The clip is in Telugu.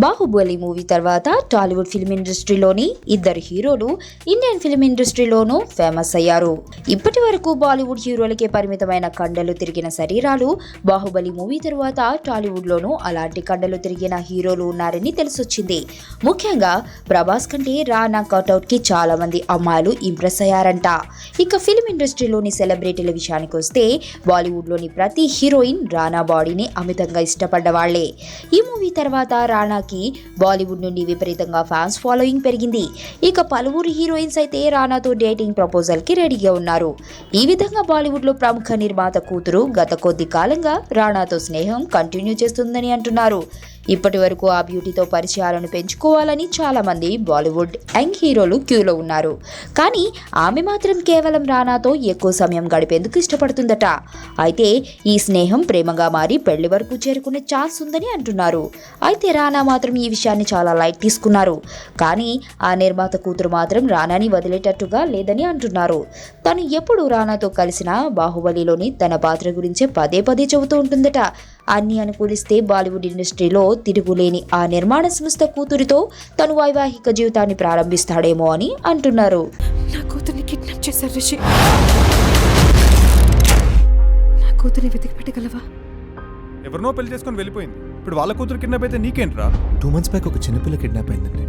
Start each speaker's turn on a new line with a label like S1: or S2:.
S1: బాహుబలి మూవీ తర్వాత టాలీవుడ్ ఫిల్మ్ ఇండస్ట్రీలోని ఇద్దరు హీరోలు ఇండియన్ ఫిల్మ్ ఇండస్ట్రీలోనూ ఫేమస్ అయ్యారు. ఇప్పటి వరకు బాలీవుడ్ హీరోలకే పరిమితమైన కండలు తిరిగిన శరీరాలు బాహుబలి మూవీ తర్వాత టాలీవుడ్ లోనూ అలాంటి కండలు తిరిగిన హీరోలు ఉన్నారని తెలిసొచ్చింది. ముఖ్యంగా ప్రభాస్ కంటే రానా కటౌట్ కి చాలా మంది అమ్మాయిలు ఇంప్రెస్ అయ్యారంట. ఇక ఫిల్మ్ ఇండస్ట్రీలోని సెలబ్రిటీల విషయానికి వస్తే బాలీవుడ్ లోని ప్రతి హీరోయిన్ రానా బాడీని అమితంగా ఇష్టపడ్డ వాళ్లే. ఈ మూవీ తర్వాత రానాకి బాలీవుడ్ నుండి విపరీతంగా ఫ్యాన్స్ ఫాలోయింగ్ పెరిగింది. ఇక పలువురు హీరోయిన్స్ అయితే రానాతో డేటింగ్ ప్రపోజల్ కి రెడీగా ఉన్నారు. ఈ విధంగా బాలీవుడ్ లో ప్రముఖ నిర్మాత కూతురు గత కొద్ది కాలంగా రానాతో స్నేహం కంటిన్యూ చేస్తుందని అంటున్నారు. ఇప్పటి వరకు ఆ బ్యూటీతో పరిచయాలను పెంచుకోవాలని చాలా మంది బాలీవుడ్ యంగ్ హీరోలు క్యూలో ఉన్నారు. కానీ ఆమె మాత్రం కేవలం రానాతో ఎక్కువ సమయం గడిపేందుకు ఇష్టపడుతుందట. అయితే ఈ స్నేహం ప్రేమగా మారి పెళ్లి వరకు చేరుకునే ఛాన్స్ ఉందని అంటున్నారు. అయితే రానా మాత్రం ఈ విషయాన్ని చాలా లైట్ తీసుకున్నారు. కానీ ఆ నిర్మాత కూతురు మాత్రం రానాని వదిలేటట్టుగా లేదని అంటున్నారు. తను ఎప్పుడు రానాతో కలిసినా బాహుబలిలోని తన పాత్ర గురించే పదే పదే చెబుతూ ఉంటుందట. అన్ని అనుకూలిస్తే బాలీవుడ్ ఇండస్ట్రీలో తిరుగులేని ఆ నిర్మాణ సంస్థ కూతురితో తను వైవాహిక జీవితాన్ని ప్రారంభిస్తాడేమో అని అంటున్నారు.
S2: నా కూతుర్ని కిడ్నాప్ చేశారు రిషి. నా కూతుర్ని వెతికి పెట్టగలవా?
S3: ఎవరినో పెళ్లి చేసుకొని వెళ్ళిపోయింది. ఇప్పుడు వాళ్ళ కూతురు కిడ్నాప్ అయితే నీకేంట్రా?
S4: 2 months బ్యాక్ ఒక చిన్నపిల్ల కిడ్నాప్ అయిందండి.